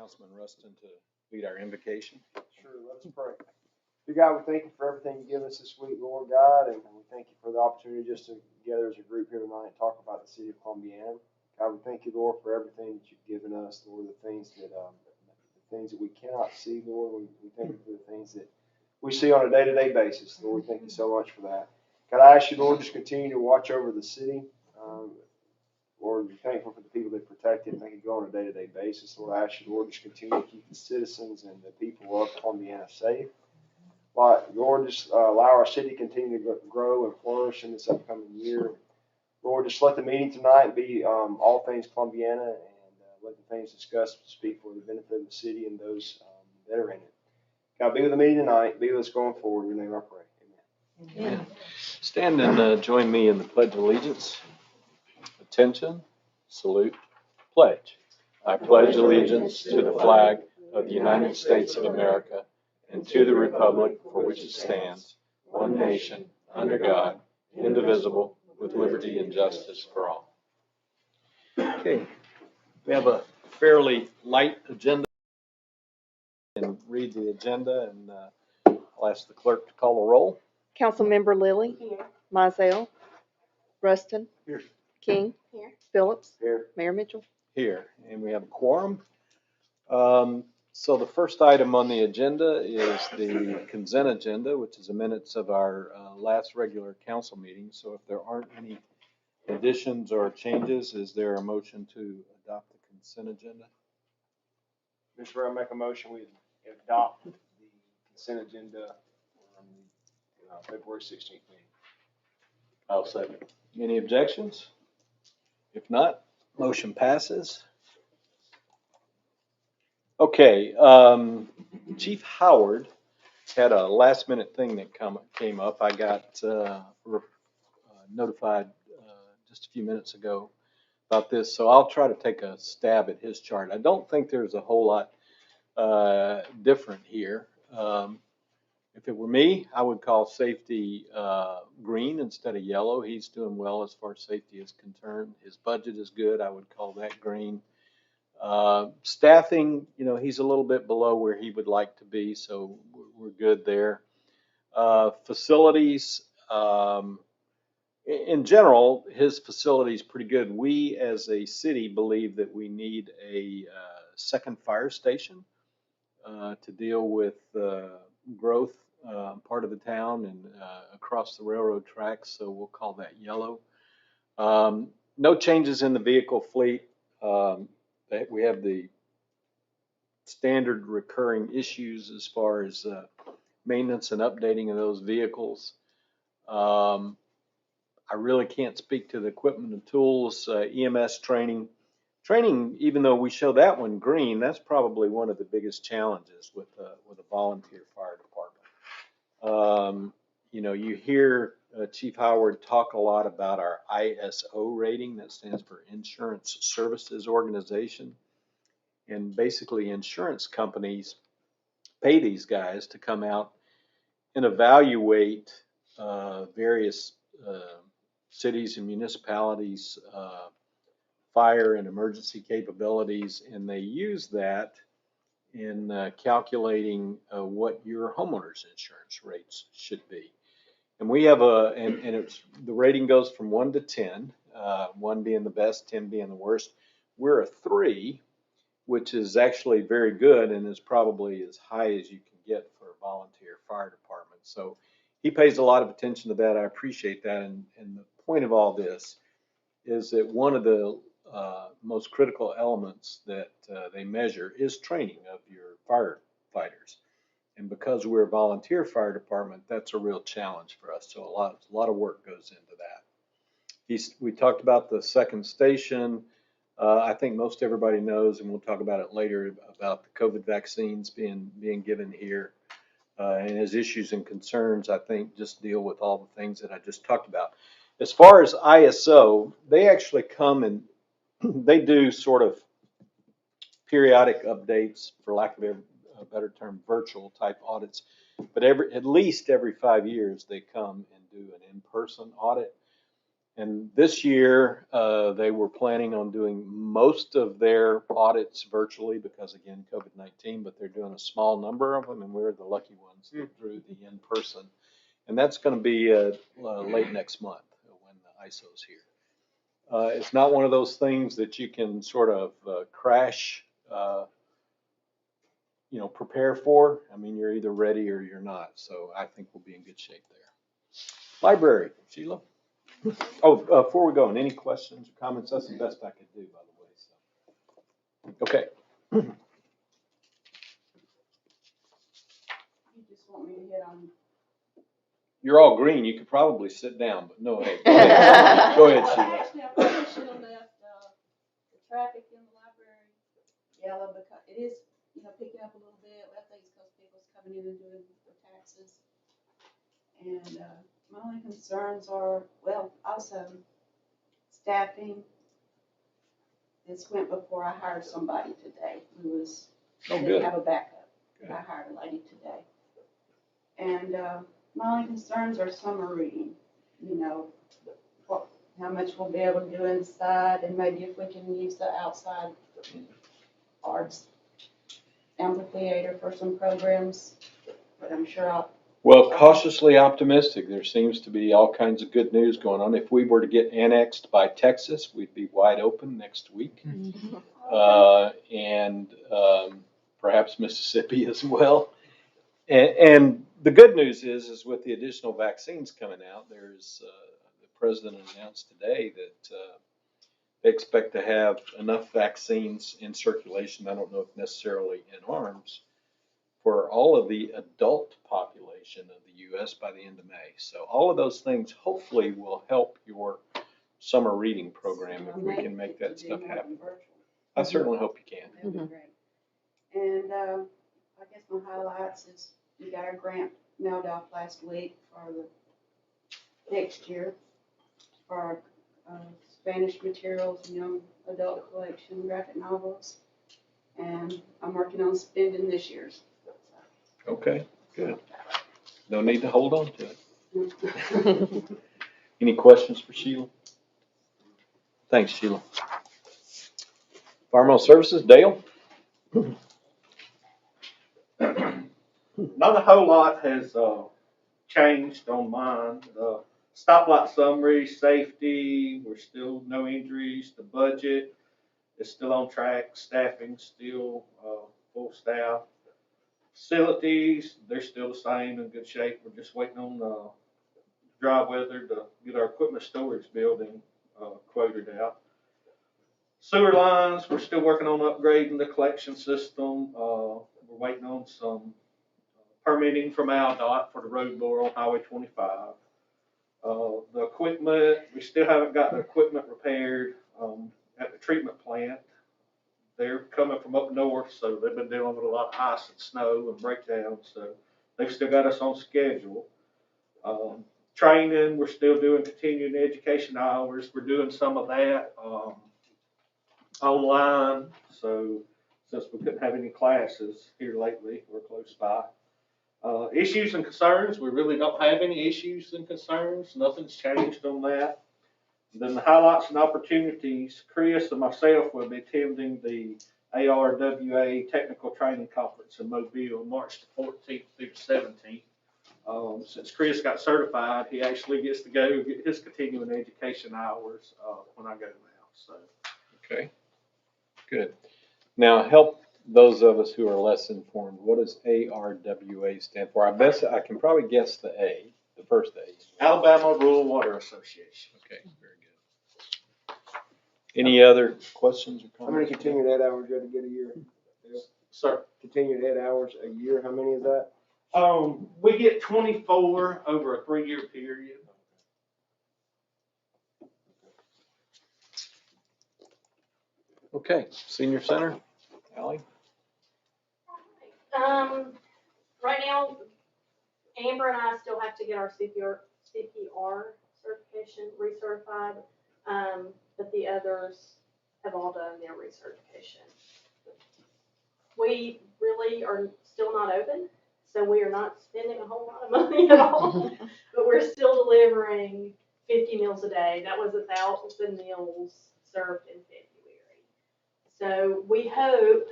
Councilman Rustin to lead our invocation. Sure, let us pray. Dear God, we thank you for everything you give us this week, Lord God, and we thank you for the opportunity just to gather as a group here tonight and talk about the city of Columbiana. God, we thank you, Lord, for everything that you've given us, Lord, the things that we cannot see, Lord. We thank you for the things that we see on a day-to-day basis. Lord, we thank you so much for that. God, I ask you, Lord, just continue to watch over the city. Lord, we're thankful for the people that protect it and make it go on a day-to-day basis. Lord, I ask you, Lord, just continue to keep the citizens and the people of Columbiana safe. Lord, just allow our city to continue to grow and flourish in this upcoming year. Lord, just let the meeting tonight be all things Columbiana, and let the things discussed speak for the benefit of the city and those that are in it. God, be with the meeting tonight. Be with us going forward. In your name I pray. Amen. Amen. Stand and join me in the Pledge of Allegiance. Attention, salute, pledge. I pledge allegiance to the flag of the United States of America and to the republic for which it stands, one nation, under God, indivisible, with liberty and justice for all. Okay, we have a fairly light agenda. And read the agenda, and I'll ask the clerk to call the roll. Councilmember Lilly. Here. Mizell. Rustin. Here. King. Here. Phillips. Here. Mayor Mitchell. Here, and we have a quorum. So the first item on the agenda is the consent agenda, which is the minutes of our last regular council meeting. So if there aren't any additions or changes, is there a motion to adopt the consent agenda? Mr. Mayor, I make a motion we adopt the consent agenda on the February 16th meeting. I'll second. Any objections? If not, motion passes. Okay, Chief Howard had a last minute thing that came up. I got notified just a few minutes ago about this, so I'll try to take a stab at his chart. I don't think there's a whole lot different here. If it were me, I would call safety green instead of yellow. He's doing well as far as safety is concerned. His budget is good. I would call that green. Staffing, he's a little bit below where he would like to be, so we're good there. Facilities, in general, his facility is pretty good. We, as a city, believe that we need a second fire station to deal with growth part of the town and across the railroad tracks, so we'll call that yellow. No changes in the vehicle fleet. We have the standard recurring issues as far as maintenance and updating of those vehicles. I really can't speak to the equipment and tools, EMS training. Training, even though we show that one green, that's probably one of the biggest challenges with a volunteer fire department. You hear Chief Howard talk a lot about our ISO rating. That stands for Insurance Services Organization. And basically insurance companies pay these guys to come out and evaluate various cities and municipalities' fire and emergency capabilities, and they use that in calculating what your homeowner's insurance rates should be. And we have the rating goes from 1 to 10, 1 being the best, 10 being the worst. We're a 3, which is actually very good and is probably as high as you can get for a volunteer fire department. So he pays a lot of attention to that. I appreciate that. And the point of all this is that one of the most critical elements that they measure is training of your firefighters. And because we're a volunteer fire department, that's a real challenge for us. So a lot of work goes into that. We talked about the second station. I think most everybody knows, and we'll talk about it later, about the COVID vaccines being given here. And his issues and concerns, I think, just deal with all the things that I just talked about. As far as ISO, they actually come and they do sort of periodic updates, for lack of a better term, virtual type audits. But at least every 5 years, they come and do an in-person audit. And this year, they were planning on doing most of their audits virtually because, again, COVID-19, but they're doing a small number of them, and we're the lucky ones that drew the in-person. And that's going to be late next month when the ISO's here. It's not one of those things that you can sort of crash, prepare for. I mean, you're either ready or you're not. So I think we'll be in good shape there. Library, Sheila. Oh, before we go, any questions or comments? That's the best I could do, by the way. So. Okay. You just want me to hit on. You're all green. You could probably sit down, but no, hey, go ahead. Go ahead, Sheila. Actually, I probably should have left the traffic in the library yellow because it is, picking up a little bit. I think it's because people's coming in and doing their taxes. And my only concerns are, also staffing. This went before I hired somebody today who didn't have a backup. I hired a lady today. And my only concerns are summer reading, how much we'll be able to do inside, and maybe if we can use the outside arts amphitheater for some programs, but I'm sure Well, cautiously optimistic. There seems to be all kinds of good news going on. If we were to get annexed by Texas, we'd be wide open next week. And perhaps Mississippi as well. And the good news is with the additional vaccines coming out, there's the president announced today that they expect to have enough vaccines in circulation. I don't know if necessarily in arms for all of the adult population of the U.S. by the end of May. So all of those things hopefully will help your summer reading program if we can make that stuff happen. I certainly hope you can. that'd be great. And I guess my highlights is we got our grant mailed off last week for the next year for our Spanish materials and young adult collection graphic novels. And I'm working on spending this year's. Okay, good. No need to hold on to it. Any questions for Sheila? Thanks, Sheila. Environmental Services, Dale? Not a whole lot has changed on mine. Stoplight summary, safety, we're still no injuries. The budget is still on track. Staffing still full staff. Facilities, they're still the same, in good shape. We're just waiting on dry weather to get our equipment storage building quoted out. Sewer lines, we're still working on upgrading the collection system. We're waiting on some permitting from AlDOT for the road bore on Highway 25. The equipment, we still haven't got the equipment repaired at the treatment plant. They're coming from up north, so they've been dealing with a lot of ice and snow and breakdowns, so they've still got us on schedule. Training, we're still doing continuing education hours. We're doing some of that online, so since we couldn't have any classes here lately, we're close by. Issues and concerns, we really don't have any issues and concerns. Nothing's changed on that. Then the highlights and opportunities, Chris and myself will be attending the ARWA Technical Training Conference in Mobile, March the 14th through the 17th. Since Chris got certified, he actually gets to go get his continuing education hours when I go now. So. Okay, good. Now help those of us who are less informed. What does ARWA stand for? I can probably guess the A, the first A. Alabama Rural Water Association. Okay, very good. Any other questions or How many comments? continued ed hours you have to get a year? Sir. Continued ed hours a year, how many is that? We get 24 over a 3-year period. Okay, Senior Center, Allie? Right now, Amber and I still have to get our CPR certification recertified, but the others have all done their recertification. We really are still not open, so we are not spending a whole lot of money at all, but we're still delivering 50 million meals a day. That was 1,000 meals served in February. So we hope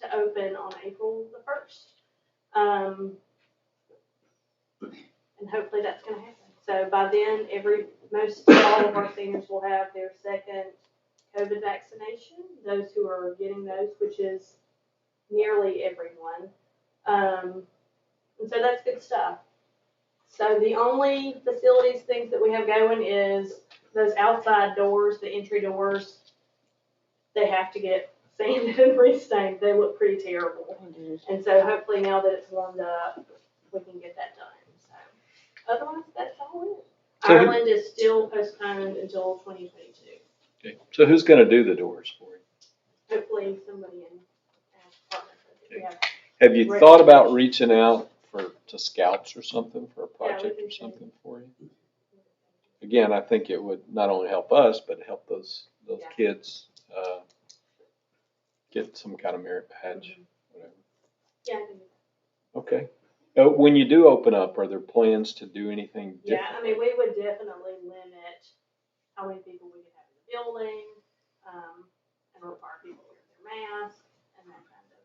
to open on April the 1st. And hopefully that's gonna happen. So by then, most all of our seniors will have their second COVID vaccination, those who are getting those, which is nearly everyone. And so that's good stuff. So the only facilities things that we have going is those outside doors, the entry doors, they have to get sanded and restained. They look pretty terrible. And so hopefully now that it's warmed up, we can get that done. So otherwise, that's all it is. So Ireland is still postponed until 2022. Okay. So who's going to do the doors for you? Hopefully somebody in our department. We have Have you thought about reaching out to scouts or something for a project can or see. something for you? Again, I think it would not only help us, but help those Yeah. kids get some kind of merit badge, whatever. Yeah, I can do that. Okay. When you do open up, are there plans to do anything different? Yeah, I mean, we would definitely limit how many people we could have in the building, and require people to wear their masks and that kind of.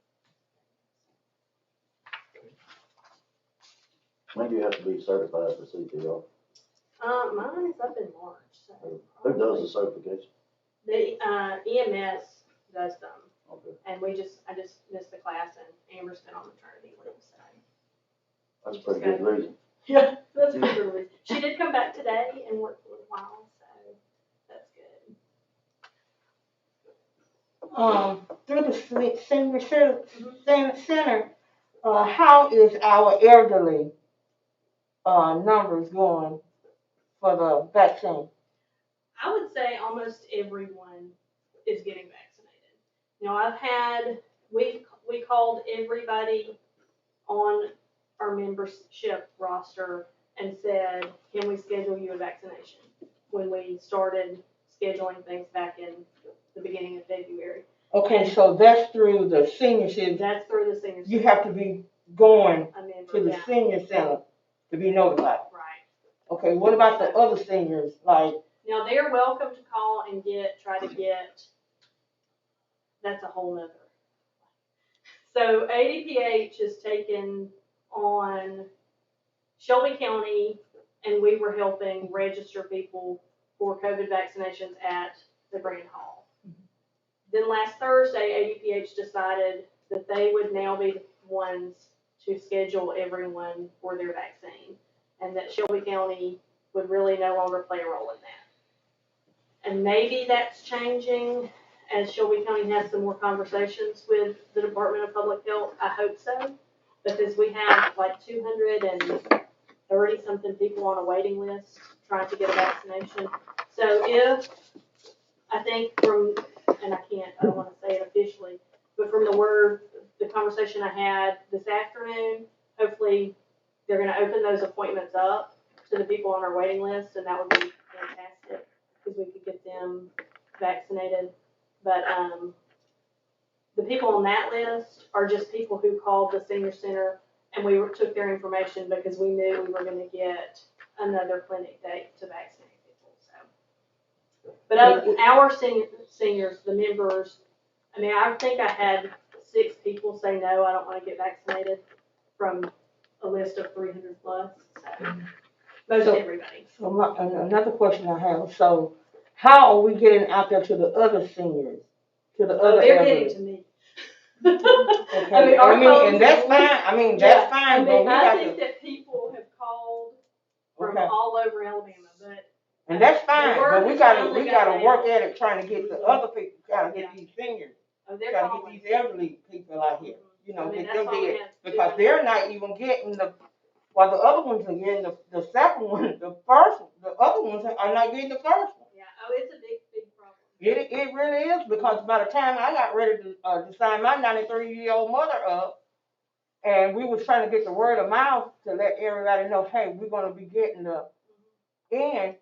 Maybe you have to be certified for CPR. Mine is up in March, so. Who does the certification? The, EMS does them, Okay. and I just missed the class, and Amber's been on maternity leave, so. That's a pretty good reason. Yeah, that's a good reason. She did come back today and work for a while, so that's good. Through the senior center, how is our elderly, numbers going for the vaccine? I would say almost everyone is getting vaccinated. You know, we called everybody on our membership roster and said, can we schedule you a vaccination? When we started scheduling things back in the beginning of February. Okay, so that's through the senior center. That's through the senior center. You have to be going A member, to the yeah. senior center to be notified. Right. Okay, what about the other seniors, like? Now, they're welcome to call and try to get, that's a whole nother. So ADPH is taken on Shelby County, and we were helping register people for COVID vaccinations at the Grand Hall. Then last Thursday, ADPH decided that they would now be the ones to schedule everyone for their vaccine, and that Shelby County would really no longer play a role in that. And maybe that's changing as Shelby County has some more conversations with the Department of Public Health. I hope so, because we have like 230 something people on a waiting list trying to get a vaccination. So I think and I don't want to say it officially, but from the conversation I had this afternoon, hopefully they're going to open those appointments up to the people on our waiting list, and that would be fantastic because we could get them vaccinated. But the people on that list are just people who called the senior center, and we took their information because we knew we were going to get another clinic date to vaccinate people. So, but our seniors, the members, I mean, I think I had 6 people say no, I don't want to get vaccinated from a list of 300 plus. So most everybody. So another question I have, so how are we getting out there to the other seniors, to the other They're elderly? getting to me. Okay. our and phones- that's fine. I mean, that's fine. But we I got think to, that people have called from okay. all over Alabama, but And that's fine. The word But we is gotta finally we got gotta out. work at it, trying to get the other people, trying to get Yeah. these seniors, they're trying to calling. get these elderly people out here. You know, I mean, get that's them all we there have to because do. they're not even getting while the other ones are getting the second one, the first one, the other ones are not getting the first one. Yeah, it's a big problem. It really is, because by the time I got ready to sign my 93-year-old mother up, and we was trying to get the word of mouth to let everybody know, hey, we're gonna be getting and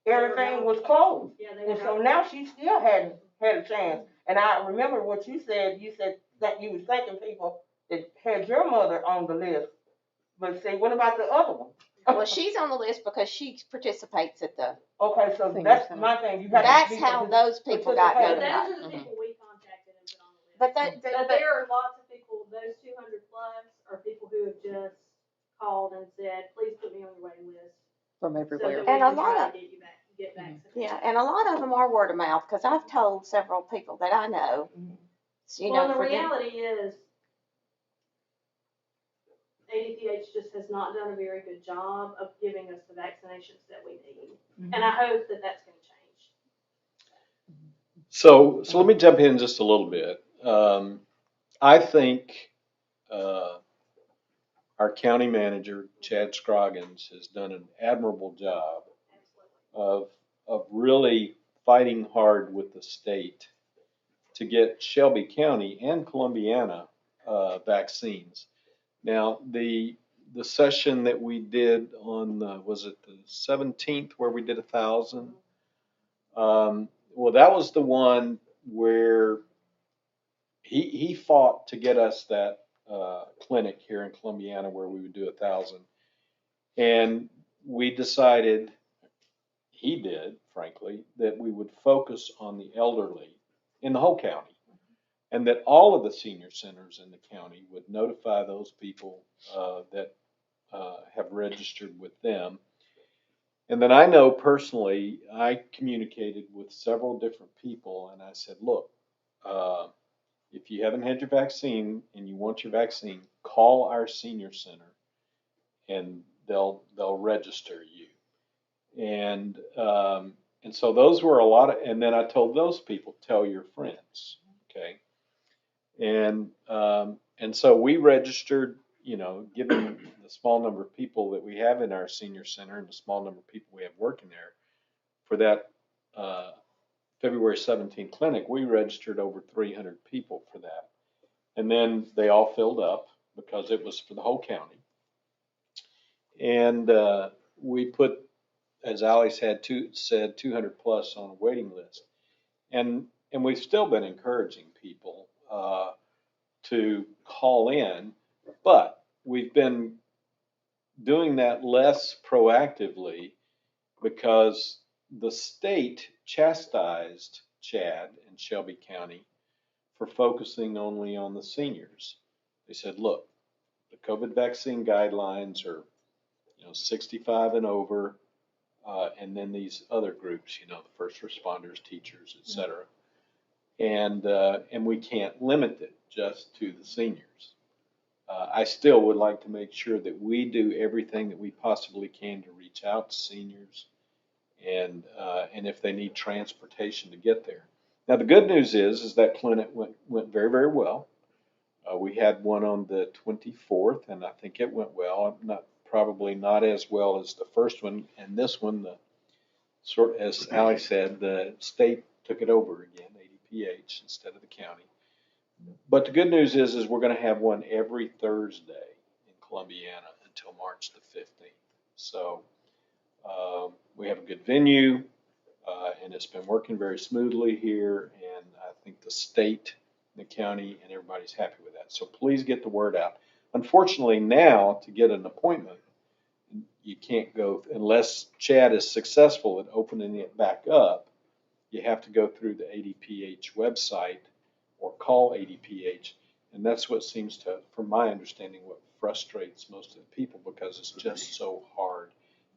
everything was closed. Yeah, And so now she still hadn't had a chance. And I remember what you said that you was thanking people that had your mother on the list. But say, what about the other one? Well, she's on the list because she participates at the, Okay, so Senior that's center. my thing, you have to that's be how those people got But participating. those notified. are the people we contacted and put on the list. But But there are lots of people, those 200 plus are people who have just called and said, please put me on your waiting list. From So everywhere. that we And a can lot try of- to get you back, get back. yeah, and a lot of them are word of mouth, because I've told several people that I know, you Well, know, the for them. reality is, ADPH just has not done a very good job of giving us the vaccinations that we need. And I hope that that's gonna change. So let me jump in just a little bit. I think our county manager, Chad Scroggins, has done an admirable job of really fighting hard with the state to get Shelby County and Columbiana vaccines. Now, the session that we did on was it the 17th where we did 1,000? Well, that was the one where he fought to get us that clinic here in Columbiana where we would do 1,000, and we decided, he did, frankly, that we would focus on the elderly in the whole county, and that all of the senior centers in the county would notify those people that have registered with them. And then I know personally, I communicated with several different people, and I said, look, if you haven't had your vaccine and you want your vaccine, call our senior center, and they'll register you. And so those were a lot of, and then I told those people, tell your friends, okay. And so we registered, you know, given the small number of people that we have in our senior center and the small number of people we have working there, for that February 17th clinic, we registered over 300 people for that. And then they all filled up because it was for the whole county. And we put, as Alice had said, 200 plus on a waiting list. And we've still been encouraging people to call in, but we've been doing that less proactively because the state chastised Chad and Shelby County for focusing only on the seniors. They said, look, the COVID vaccine guidelines are, 65 and over, and then these other groups, the first responders, teachers, et cetera. And we can't limit it just to the seniors. I still would like to make sure that we do everything that we possibly can to reach out to seniors, and if they need transportation to get there. Now the good news is that clinic went very, very well. We had one on the 24th, and I think it went well. Probably not as well as the first one, and this one, as Ali said, the state took it over again, ADPH instead of the county. But the good news is we're going to have one every Thursday in Columbiana until March the 15th. So we have a good venue, and it's been working very smoothly here, and I think the state, the county, and everybody's happy with that. So please get the word out. Unfortunately, now to get an appointment, you can't go unless Chad is successful at opening it back up. You have to go through the ADPH website or call ADPH, and that's what seems to, from my understanding, what frustrates most of the people, because it's just so hard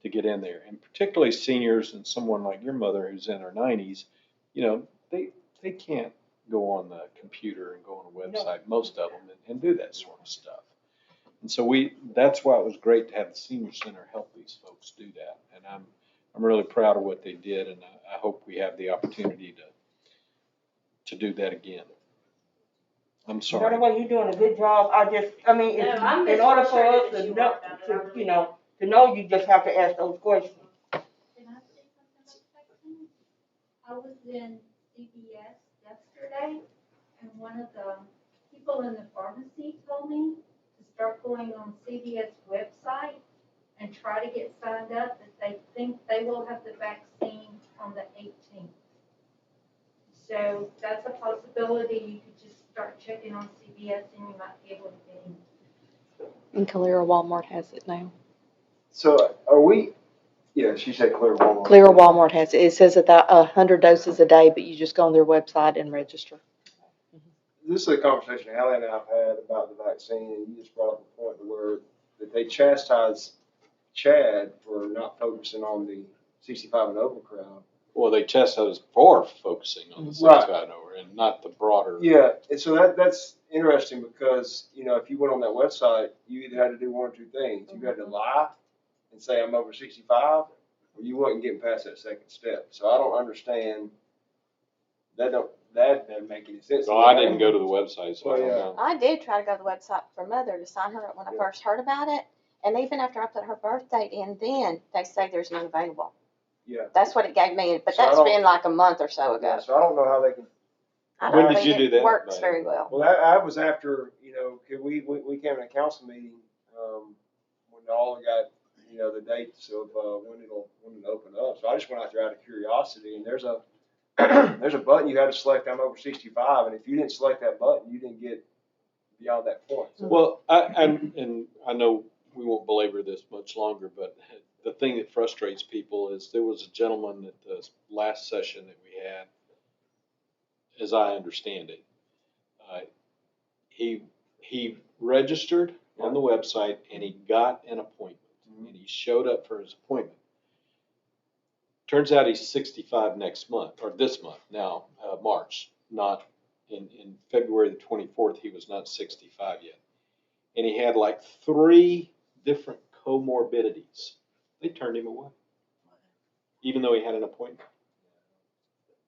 to get in there, and particularly seniors and someone like your mother who's in her 90s. They can't go on the computer and go on a website, most of them, and do that sort of stuff. And so that's why it was great to have the senior center help these folks do that. And I'm really proud of what they did, and I hope we have the opportunity to do that again. I'm sorry. By the way, you're doing a good job. In order for us to know, you just have to ask those questions. Can I say something about vaccines? I was in CVS yesterday, and one of the people in the pharmacy told me to start going on CVS website and try to get signed up, that they think they will have the vaccine on the 18th. So that's a possibility. You could just start checking on CVS and you might be able to get in. In Calera, Walmart has it now. So are we, yeah, she said Clear Walmart. Clear Walmart has it. It says 100 doses a day, but you just go on their website and register. This is a conversation Allie and I have had about the vaccine, and you just brought up a point where that they chastise Chad for not focusing on the 65 and over crowd. Well, they chastise for focusing on the Right. 65 and over and not the broader. Yeah, and so that's interesting because, you know, if you went on that website, you either had to do one or two things. You had to lie and say I'm over 65, or you wasn't getting past that second step. So I don't understand, that doesn't make any sense. Well, I didn't go to the website, so I don't Well, yeah. know. I did try to go to the website for Mother to sign her up when I first heard about it. And even after I put her birth date in, then they say there's none available. Yeah. That's what it gave me, but So I that's don't- been like a month or so ago. Yeah, so I don't know how they can. I When don't did think you do that, it works Diane? very well. Well, I was after, you know, 'cause we came to a council meeting, when all got, you know, the dates of, when it'll open up. So I just went out there out of curiosity, and there's a, there's a button you had to select, I'm over 65, and if you didn't select that button, you didn't get beyond that point. So, Well, and I know we won't belabor this much longer, but the thing that frustrates people is there was a gentleman at the last session that we had, as I understand it. He registered on the website and he got an appointment and he showed up for his appointment. Turns out he's 65 next month, or this month now, March, not in February the 24th, he was not 65 yet. And he had like 3 different comorbidities. They turned him away, even though he had an appointment.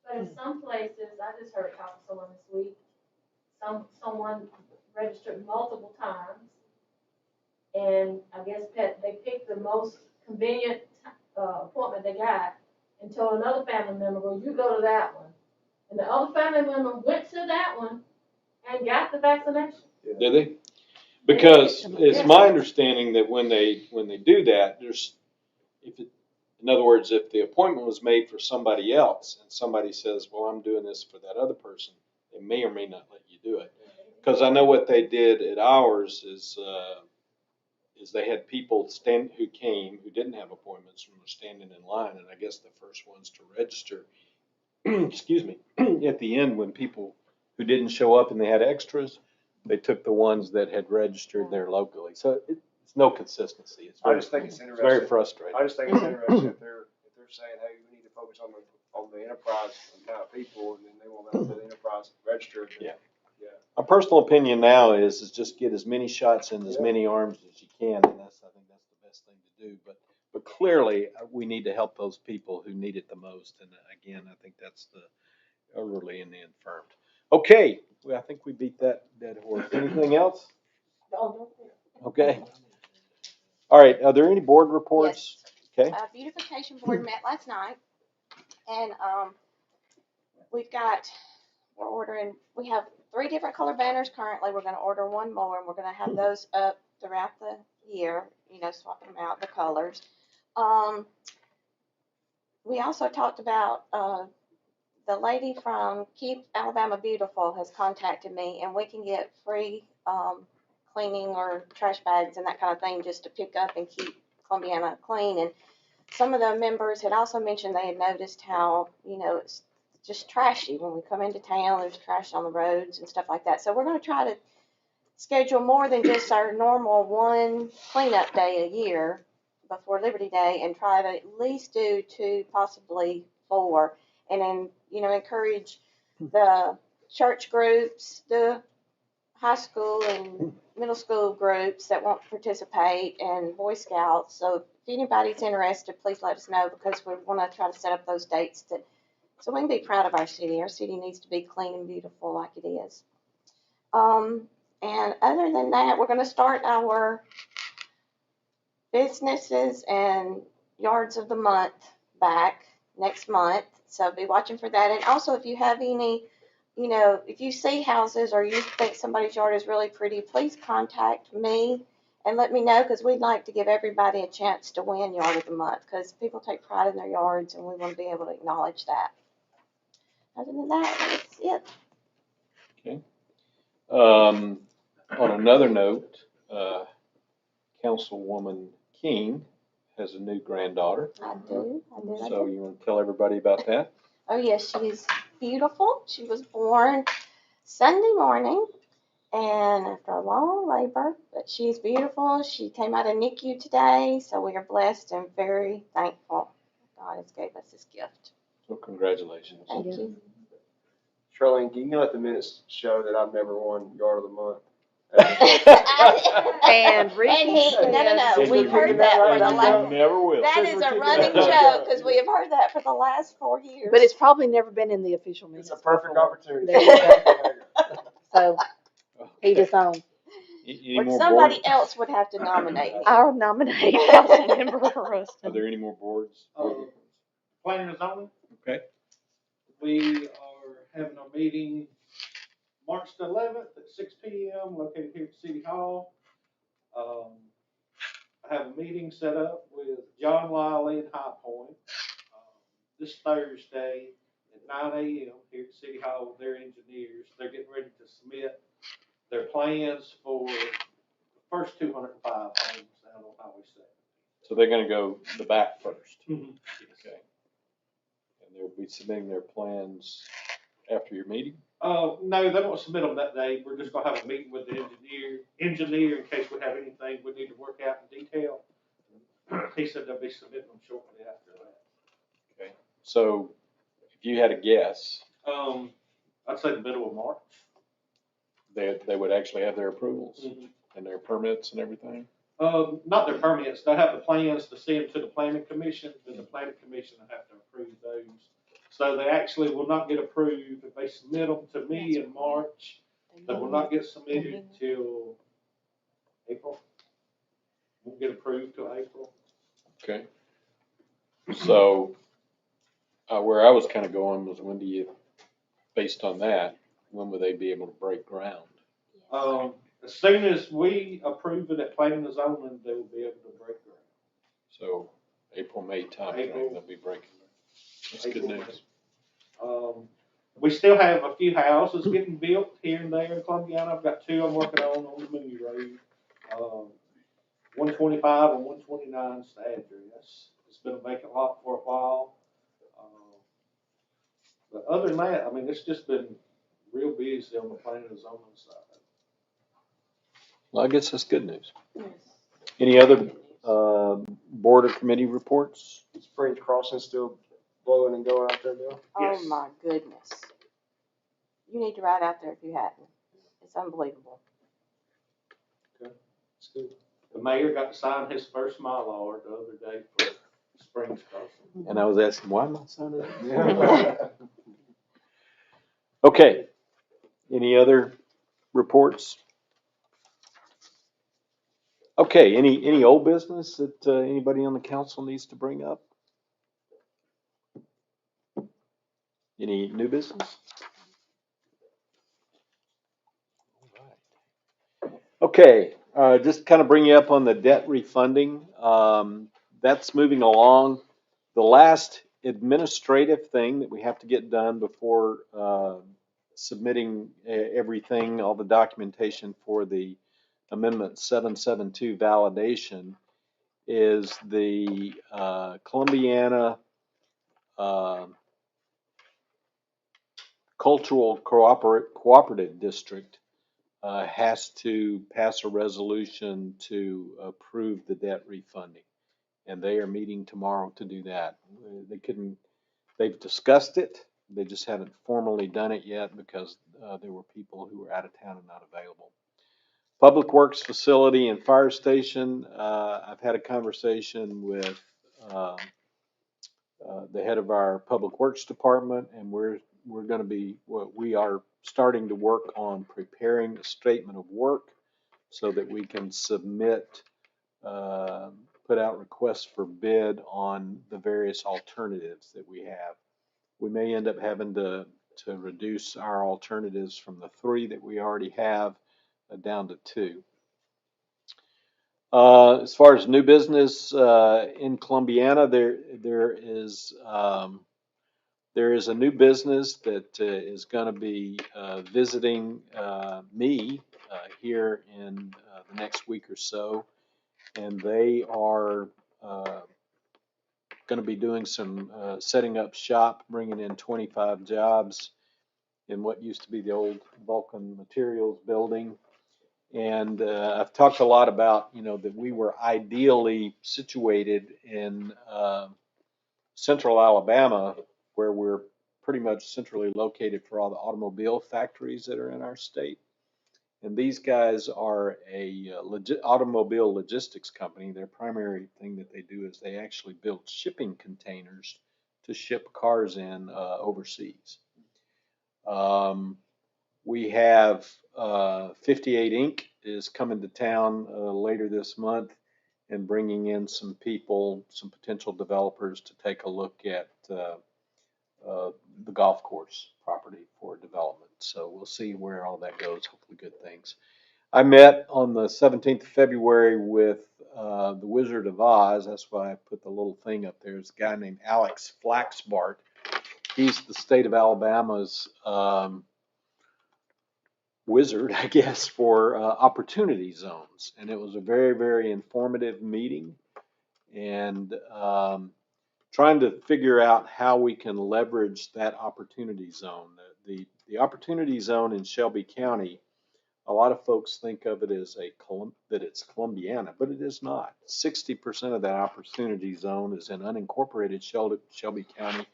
But in some places, I just heard talk to someone this week, someone registered multiple times. And I guess they picked the most convenient, appointment they got and told another family member, well, you go to that one. And the other family member went to that one and got the vaccination. Did they? Because it's my understanding that when they do that, in other words, if the appointment was made for somebody else and somebody says, well, I'm doing this for that other person, they may or may not let you do it. Because I know what they did at ours is they had people who came who didn't have appointments and were standing in line, and I guess the first ones to register, excuse me, at the end when people who didn't show up and they had extras, they took the ones that had registered there locally. So it's no consistency. It's I just think it's very interesting. frustrating. I just think it's interesting if they're saying, hey, we need to focus on the enterprise kind of people, and then they won't let the enterprise register. Yeah. Yeah. My personal opinion now is just get as many shots in as many arms as you can, and I think that's the best thing to do. But clearly, we need to help those people who need it the most. And again, I think that's the elderly and the infirmed. Okay, I think we beat that dead horse. Anything else? Okay. All right. Are there any board reports? Yes. Okay. Beautification board met last night, and we have 3 different color banners currently. We're going to order 1 more, and we're going to have those up throughout the year, you know, swapping them out, the colors. We also talked about, the lady from Keep Alabama Beautiful has contacted me, and we can get free cleaning or trash bags and that kind of thing just to pick up and keep Columbiana clean. And some of the members had also mentioned they had noticed how, you know, it's just trashy when we come into town. There's trash on the roads and stuff like that. So we're going to try to schedule more than just our normal 1 cleanup day a year before Liberty Day, and try to at least do 2, possibly 4, and then, you know, encourage the church groups, the high school and middle school groups that won't participate, and Boy Scouts. So if anybody's interested, please let us know, because we want to try to set up those dates so we can be proud of our city. Our city needs to be clean and beautiful like it is. And other than that, we're going to start our businesses and yards of the month back next month. So be watching for that. And also, if you have any, you know, if you see houses or you think somebody's yard is really pretty, please contact me and let me know, because we'd like to give everybody a chance to win yard of the month, because people take pride in their yards and we want to be able to acknowledge that. Other than that, that's it. Okay. On another note, Councilwoman King has a new granddaughter. I do. So you want to tell everybody about that? Oh, yes, she's beautiful. She was born Sunday morning and after a long labor, but she's beautiful. She came out of NICU today, so we are blessed and very thankful God has gave us this gift. So congratulations. Thank you. Charlene, can you let the minutes show that I've never won Yard of the Month? And Ricky And he, no, says- we've heard that for the last, Never will. that Since is we're a kicking running that joke, up, because we have heard that for the last 4 years. But it's probably never been in the official minutes. It's a perfect before. opportunity. There you go. So, he Okay. disowned. Any But more somebody board? else would have to nominate me. I'll nominate Councilmember Are Rustin. there any more boards? Planning and zoning, Okay. we are having our meeting March the 11th at 6 p.m. located here at City Hall. I have a meeting set up with John Wiley and High Point this Thursday at 9 a.m. here at City Hall with their engineers. They're getting ready to submit their plans for the first 205 homes out on Highway 7. So they're going to go the back first. Mhm. Okay. And they'll be submitting their plans after your meeting? No, they won't submit them that day. We're just gonna have a meeting with the engineer in case we have anything we need to work out in detail. He said they'll be submitting them shortly after that. Okay. So if you had a guess, I'd say the middle of March. they would actually have their approvals Mm-hmm. and their permits and everything? Not their permits. They have the plans to send to the planning commission, then the planning commission will have to approve those. So they actually will not get approved if they submit them to me in March. They will not get submitted till April. Won't get approved till April. Okay. So where I was kind of going was when do you, based on that, when would they be able to break ground? As soon as we approve it at planning and zoning, they will be able to break ground. So April, May timeframe, April. they'll be breaking ground. That's good news. We still have a few houses getting built here and there in Columbiana. I've got two I'm working on the Mooney Road. 125 and 129 Stadger. It's been a vacant lot for a while. But other than that, I mean, it's just been real busy on the planning and zoning side. Well, I guess that's good news. Any other board or committee reports? Springs Crossing still blowing and going out there, Bill? Oh, my goodness. You need to ride out there if you haven't. It's unbelievable. It's good. The mayor got to sign his first Mylar the other day for Springs Crossing. And I was asking, why am I signing that? Yeah. Okay. Any other reports? Okay. Any old business that anybody on the council needs to bring up? Any new business? Okay. Just kind of bring you up on the debt refunding. That's moving along. The last administrative thing that we have to get done before submitting everything, all the documentation for the Amendment 772 validation is the Columbiana Cultural Cooperative District has to pass a resolution to approve the debt refunding. And they are meeting tomorrow to do that. They've discussed it. They just haven't formally done it yet because there were people who were out of town and not available. Public Works Facility and Fire Station, I've had a conversation with the head of our Public Works Department, and we are starting to work on preparing a statement of work so that we can submit, put out requests for bid on the various alternatives that we have. We may end up having to reduce our alternatives from the 3 that we already have down to 2. As far as new business in Columbiana, there is a new business that is going to be visiting me here in the next week or so, and they are going to be doing some setting up shop, bringing in 25 jobs in what used to be the old Vulcan Materials building. And I've talked a lot about, that we were ideally situated in central Alabama, where we're pretty much centrally located for all the automobile factories that are in our state. And these guys are a automobile logistics company. Their primary thing that they do is they actually build shipping containers to ship cars in overseas. We have 58 Inc. is coming to town later this month and bringing in some people, some potential developers to take a look at the golf course property for development. So we'll see where all that goes. Hopefully good things. I met on the 17th of February with the Wizard of Oz. That's why I put the little thing up there. There's a guy named Alex Flaxbart. He's the state of Alabama's wizard, I guess, for opportunity zones. And it was a very, very informative meeting. And trying to figure out how we can leverage that opportunity zone. The opportunity zone in Shelby County, a lot of folks think of it as that it's Columbiana, but it is not. 60% of that opportunity zone is in unincorporated Shelby County,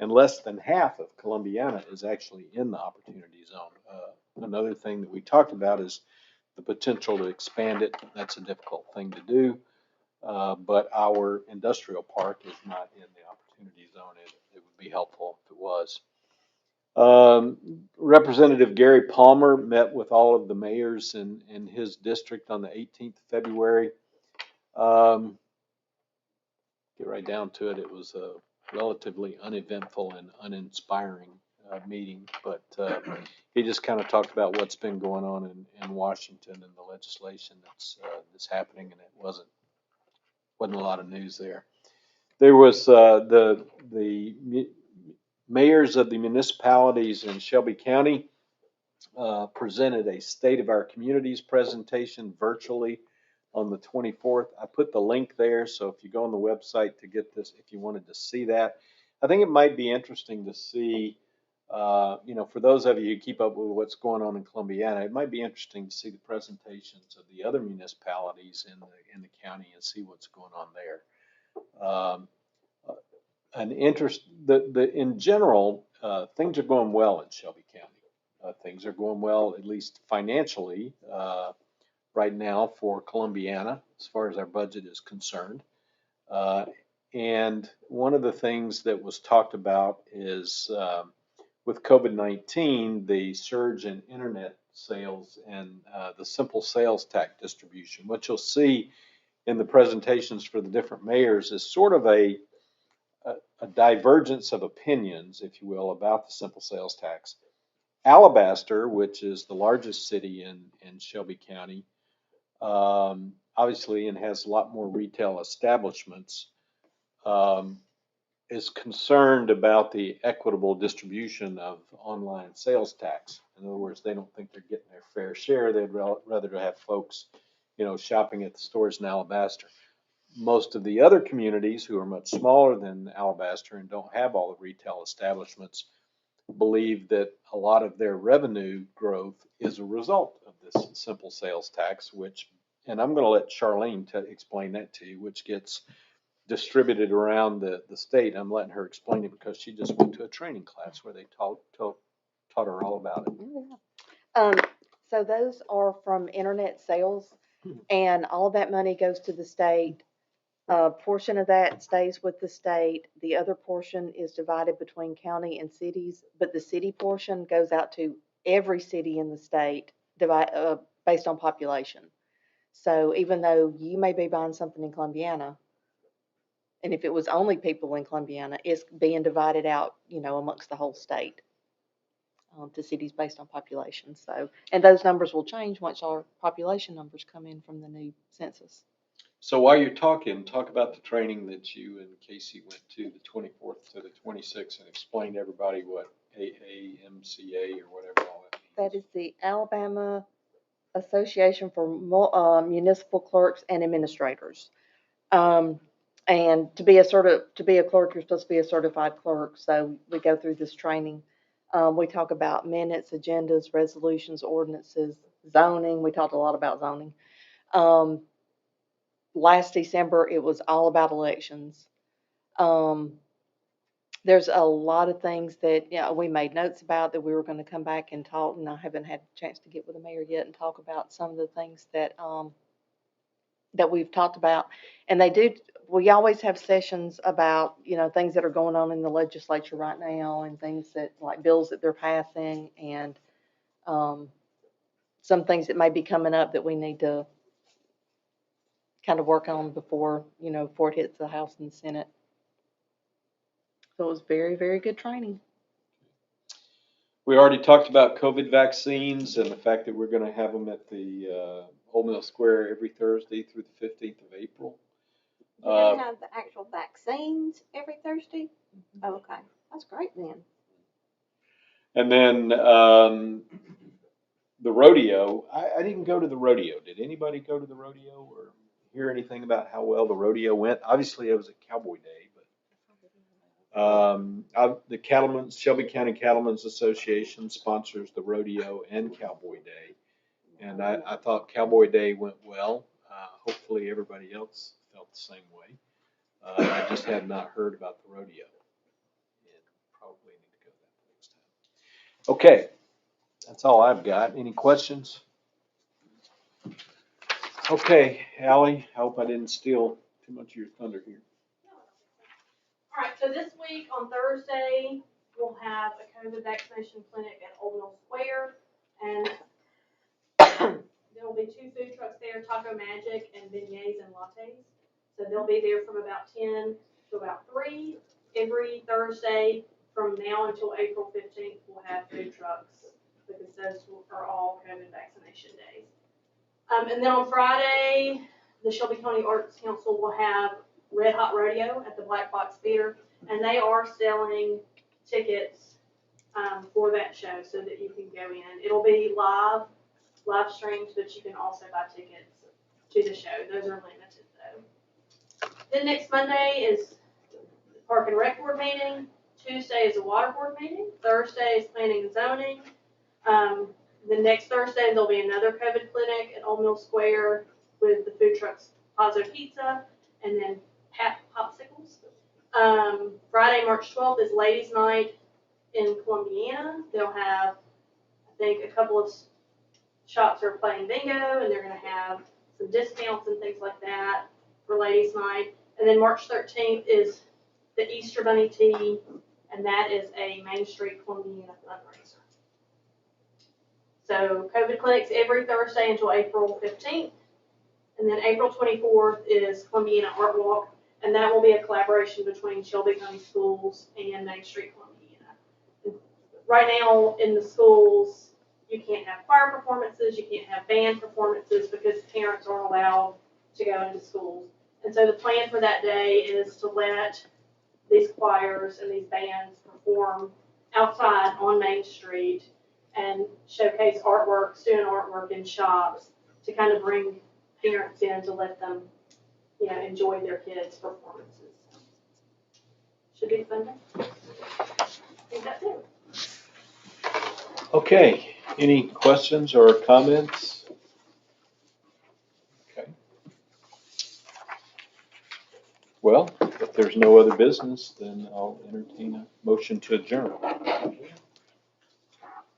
and less than half of Columbiana is actually in the opportunity zone. Another thing that we talked about is the potential to expand it. That's a difficult thing to do. But our industrial park is not in the opportunity zone. It would be helpful if it was. Representative Gary Palmer met with all of the mayors in his district on the 18th of February. Get right down to it. It was a relatively uneventful and uninspiring meeting, but he just kind of talked about what's been going on in Washington and the legislation that's happening, and it wasn't a lot of news there. There was the mayors of the municipalities in Shelby County presented a State of Our Communities presentation virtually on the 24th. I put the link there, so if you go on the website to get this, if you wanted to see that, I think it might be interesting to see, for those of you who keep up with what's going on in Columbiana, it might be interesting to see the presentations of the other municipalities in the county and see what's going on there. In general, things are going well in Shelby County. Things are going well, at least financially, right now for Columbiana, as far as our budget is concerned. And one of the things that was talked about is with COVID-19, the surge in internet sales and the simple sales tax distribution. What you'll see in the presentations for the different mayors is sort of a divergence of opinions, if you will, about the simple sales tax. Alabaster, which is the largest city in Shelby County, obviously, and has a lot more retail establishments, is concerned about the equitable distribution of online sales tax. In other words, they don't think they're getting their fair share. They'd rather have folks, shopping at the stores in Alabaster. Most of the other communities who are much smaller than Alabaster and don't have all the retail establishments believe that a lot of their revenue growth is a result of this simple sales tax, and I'm going to let Charlene explain that to you, which gets distributed around the state. I'm letting her explain it because she just went to a training class where they taught her all about it. So those are from internet sales, and all of that money goes to the state. A portion of that stays with the state. The other portion is divided between county and cities, but the city portion goes out to every city in the state based on population. So even though you may be buying something in Columbiana, and if it was only people in Columbiana, it's being divided out, amongst the whole state to cities based on population. So, and those numbers will change once our population numbers come in from the new census. So while you're talking, talk about the training that you and Casey went to the 24th to the 26th and explain to everybody what AAMCA or whatever all that means. That is the Alabama Association for Municipal Clerks and Administrators. And to be a clerk, you're supposed to be a certified clerk. So we go through this training. We talk about minutes, agendas, resolutions, ordinances, zoning. We talked a lot about zoning. Last December, it was all about elections. There's a lot of things that, we made notes about that we were going to come back and talk, and I haven't had a chance to get with the mayor yet and talk about some of the things that we've talked about. And we always have sessions about, things that are going on in the legislature right now and things that, like bills that they're passing and some things that may be coming up that we need to kind of work on before it hits the House and the Senate. So it was very, very good training. We already talked about COVID vaccines and the fact that we're going to have them at the Old Mill Square every Thursday through the 15th of April. You're gonna have the actual vaccines every Thursday? Oh, okay, that's great then. And then the rodeo. I didn't go to the rodeo. Did anybody go to the rodeo or hear anything about how well the rodeo went? Obviously, it was a cowboy day, but the Shelby County Cattlemen's Association sponsors the rodeo and Cowboy Day, and I thought Cowboy Day went well. Hopefully, everybody else felt the same way. I just had not heard about the rodeo, and probably need to go that next time. Okay, that's all I've got. Any questions? Okay, Allie, I hope I didn't steal too much of your thunder here. All right, so this week on Thursday, we'll have a COVID vaccination clinic at Old Mill Square, and there will be 2 food trucks there, Taco Magic and beignets and lattes. So they'll be there from about 10 to about 3 every Thursday from now until April 15th. We'll have food trucks because those are all COVID vaccination days. And then on Friday, the Shelby County Arts Council will have Red Hot Rodeo at the Black Box Theater, and they are selling tickets for that show so that you can go in. It'll be live streamed, but you can also buy tickets to the show. Those are limited though. Then next Monday is the Park and Rec Board meeting. Tuesday is a Water Board meeting. Thursday is Planning and Zoning. The next Thursday there'll be another COVID clinic at Old Mill Square with the food trucks Pazzo Pizza and then Popsicles. Friday, March 12th is Ladies' Night in Columbiana. They'll have, I think, a couple of shops are playing bingo, and they're going to have some discounts and things like that for Ladies' Night. And then March 13th is the Easter Bunny Tea, and that is a Main Street Columbiana fundraiser. So COVID clinics every Thursday until April 15th. And then April 24th is Columbiana Art Walk, and that will be a collaboration between Shelby County Schools and Main Street Columbiana. Right now in the schools, you can't have choir performances, you can't have band performances because parents aren't allowed to go into schools. And so the plan for that day is to let these choirs and these bands perform outside on Main Street and showcase artwork, student artwork in shops to kind of bring parents in to let them, enjoy their kids' performances. Should be a fun day. I think that's it. Okay, any questions or comments? Okay. Well, if there's no other business, then I'll entertain a motion to adjourn.